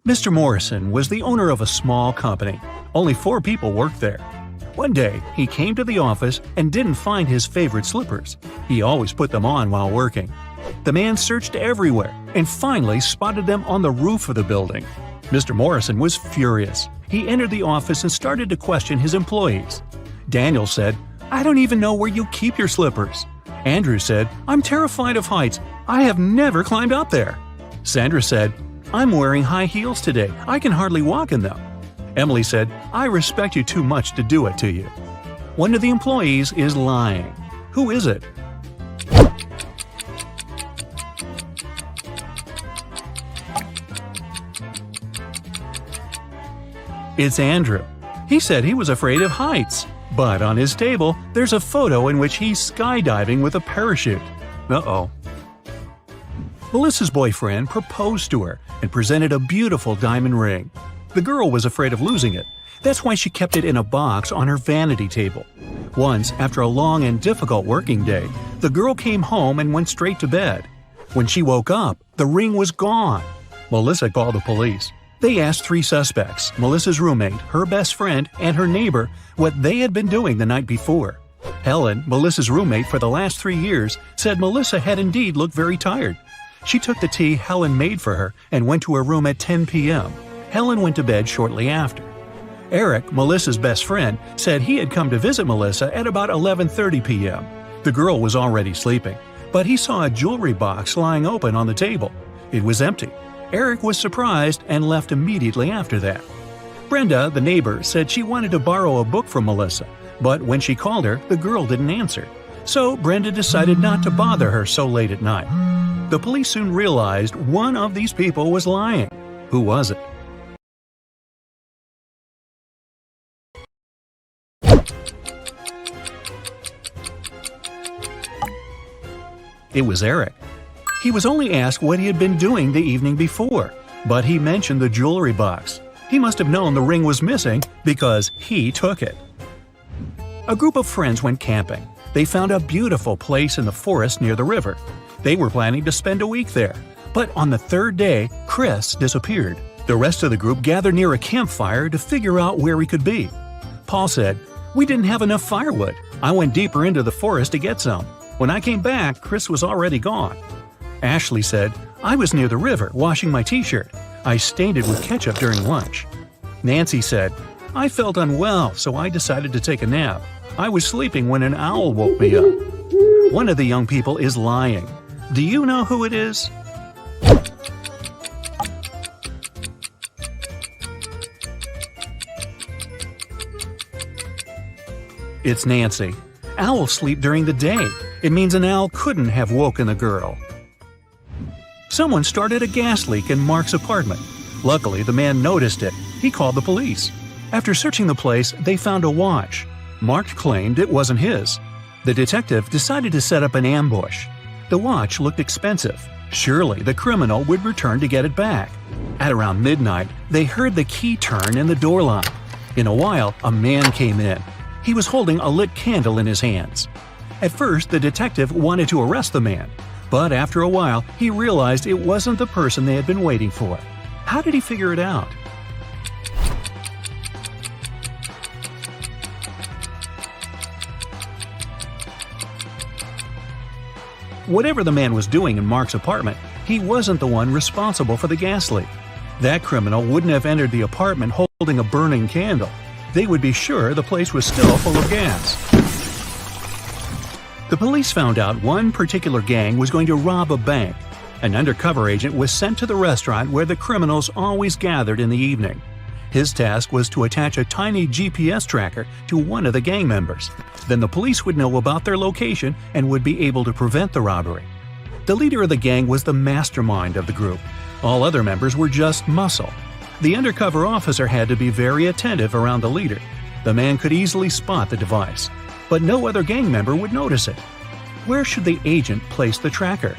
Mr. Morrison was the owner of a small company. Only 4 people worked there. One day, he came to the office and didn't find his favorite slippers. He always put them on while working. The man searched everywhere and finally spotted them on the roof of the building. Mr. Morrison was furious. He entered the office and started to question his employees. Daniel said, "I don't even know where you keep your slippers." Andrew said, "I'm terrified of heights. I have never climbed up there." Sandra said, "I'm wearing high heels today. I can hardly walk in them." Emily said, "I respect you too much to do it to you." One of the employees is lying. Who is it? It's Andrew. He said he was afraid of heights. But on his table, there's a photo in which he's skydiving with a parachute. Uh-oh. Melissa's boyfriend proposed to her and presented a beautiful diamond ring. The girl was afraid of losing it. That's why she kept it in a box on her vanity table. Once, after a long and difficult working day, the girl came home and went straight to bed. When she woke up, the ring was gone. Melissa called the police. They asked 3 suspects, Melissa's roommate, her best friend, and her neighbor, what they had been doing the night before. Helen, Melissa's roommate for the last 3 years, said Melissa had indeed looked very tired. She took the tea Helen made for her and went to her room at 10 p.m. Helen went to bed shortly after. Eric, Melissa's best friend, said he had come to visit Melissa at about 11:30 p.m. The girl was already sleeping, but he saw a jewelry box lying open on the table. It was empty. Eric was surprised and left immediately after that. Brenda, the neighbor, said she wanted to borrow a book from Melissa, but when she called her, the girl didn't answer. So Brenda decided not to bother her so late at night. The police soon realized one of these people was lying. Who was it? It was Eric. He was only asked what he had been doing the evening before, but he mentioned the jewelry box. He must have known the ring was missing because he took it. A group of friends went camping. They found a beautiful place in the forest near the river. They were planning to spend a week there, but on the 3rd day, Chris disappeared. The rest of the group gathered near a campfire to figure out where he could be. Paul said, "We didn't have enough firewood. I went deeper into the forest to get some. When I came back, Chris was already gone." Ashley said, "I was near the river washing my t-shirt. I stained it with ketchup during lunch." Nancy said, "I felt unwell, so I decided to take a nap. I was sleeping when an owl woke me up." One of the young people is lying. Do you know who it is? It's Nancy. Owls sleep during the day. It means an owl couldn't have woken the girl. Someone started a gas leak in Mark's apartment. Luckily, the man noticed it. He called the police. After searching the place, they found a watch. Mark claimed it wasn't his. The detective decided to set up an ambush. The watch looked expensive. Surely the criminal would return to get it back. At around midnight, they heard the key turn in the door lock. In a while, a man came in. He was holding a lit candle in his hands. At first, the detective wanted to arrest the man. But after a while, he realized it wasn't the person they had been waiting for. How did he figure it out? Whatever the man was doing in Mark's apartment, he wasn't the one responsible for the gas leak. That criminal wouldn't have entered the apartment holding a burning candle. They would be sure the place was still full of gas. The police found out one particular gang was going to rob a bank. An undercover agent was sent to the restaurant where the criminals always gathered in the evening. His task was to attach a tiny GPS tracker to one of the gang members. Then the police would know about their location and would be able to prevent the robbery. The leader of the gang was the mastermind of the group. All other members were just muscle. The undercover officer had to be very attentive around the leader. The man could easily spot the device, but no other gang member would notice it. Where should the agent place the tracker?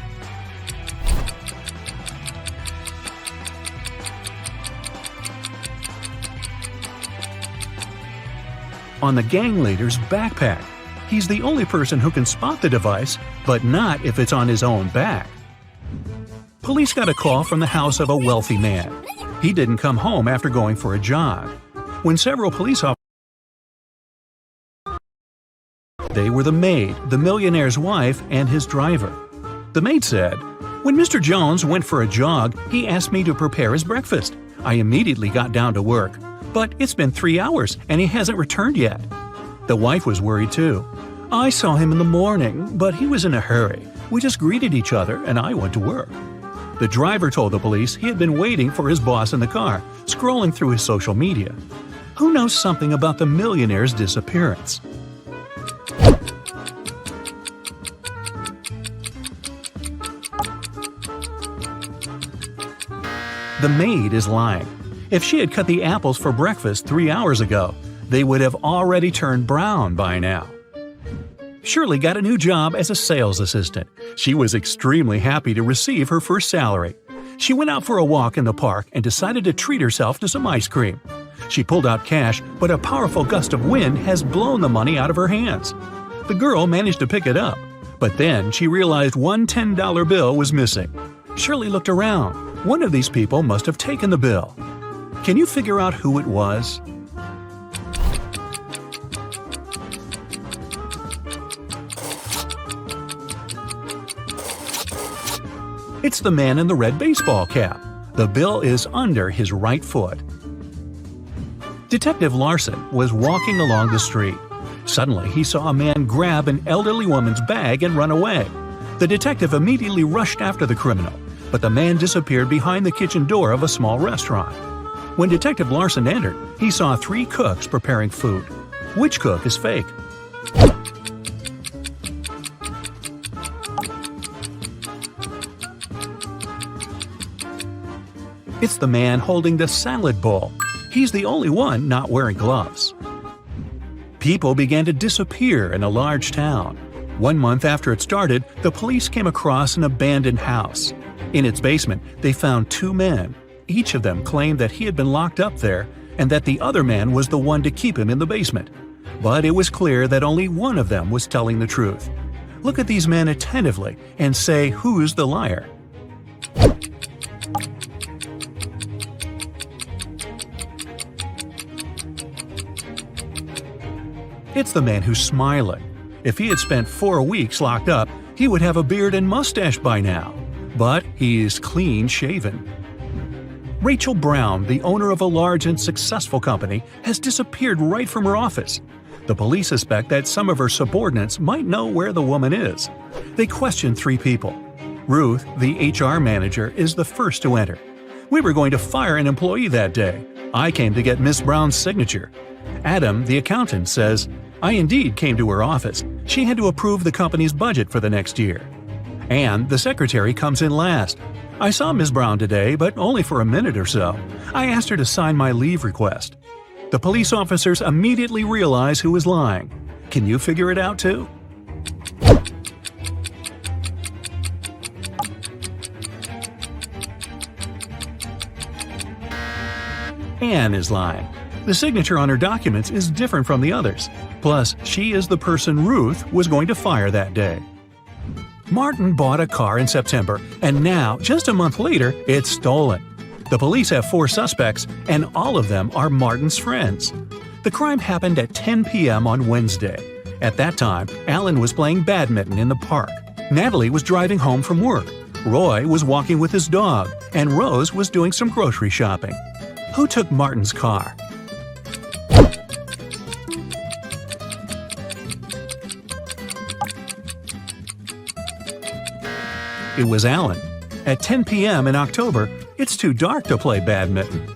On the gang leader's backpack. He's the only person who can spot the device, but not if it's on his own back. Police got a call from the house of a wealthy man. He didn't come home after going for a jog. When several police officers, they were the maid, the millionaire's wife, and his driver. The maid said, "When Mr. Jones went for a jog, he asked me to prepare his breakfast. I immediately got down to work. But it's been 3 hours and he hasn't returned yet." The wife was worried too. "I saw him in the morning, but he was in a hurry. We just greeted each other and I went to work." The driver told the police he had been waiting for his boss in the car, scrolling through his social media. Who knows something about the millionaire's disappearance? The maid is lying. If she had cut the apples for breakfast 3 hours ago, they would have already turned brown by now. Shirley got a new job as a sales assistant. She was extremely happy to receive her first salary. She went out for a walk in the park and decided to treat herself to some ice cream. She pulled out cash, but a powerful gust of wind has blown the money out of her hands. The girl managed to pick it up, but then she realized one $10 bill was missing. Shirley looked around. One of these people must have taken the bill. Can you figure out who it was? It's the man in the red baseball cap. The bill is under his right foot. Detective Larson was walking along the street. Suddenly, he saw a man grab an elderly woman's bag and run away. The detective immediately rushed after the criminal, but the man disappeared behind the kitchen door of a small restaurant. When Detective Larson entered, he saw 3 cooks preparing food. Which cook is fake? It's the man holding the salad bowl. He's the only one not wearing gloves. People began to disappear in a large town. 1 month after it started, the police came across an abandoned house. In its basement, they found 2 men. Each of them claimed that he had been locked up there and that the other man was the one to keep him in the basement. But it was clear that only one of them was telling the truth. Look at these men attentively and say who's the liar. It's the man who's smiling. If he had spent 4 weeks locked up, he would have a beard and mustache by now. But he's clean-shaven. Rachel Brown, the owner of a large and successful company, has disappeared right from her office. The police suspect that some of her subordinates might know where the woman is. They questioned 3 people. Ruth, the HR manager, is the first to enter. "We were going to fire an employee that day. I came to get Miss Brown's signature." Adam, the accountant, says, "I indeed came to her office. She had to approve the company's budget for the next year." And the secretary comes in last. "I saw Ms. Brown today, but only for a minute or so. I asked her to sign my leave request." The police officers immediately realize who is lying. Can you figure it out too? Anne is lying. The signature on her documents is different from the others. Plus, she is the person Ruth was going to fire that day. Martin bought a car in September, and now, just a month later, it's stolen. The police have 4 suspects, and all of them are Martin's friends. The crime happened at 10 p.m. on Wednesday. At that time, Alan was playing badminton in the park. Natalie was driving home from work. Roy was walking with his dog, and Rose was doing some grocery shopping. Who took Martin's car? It was Alan. At 10 p.m. in October, it's too dark to play badminton.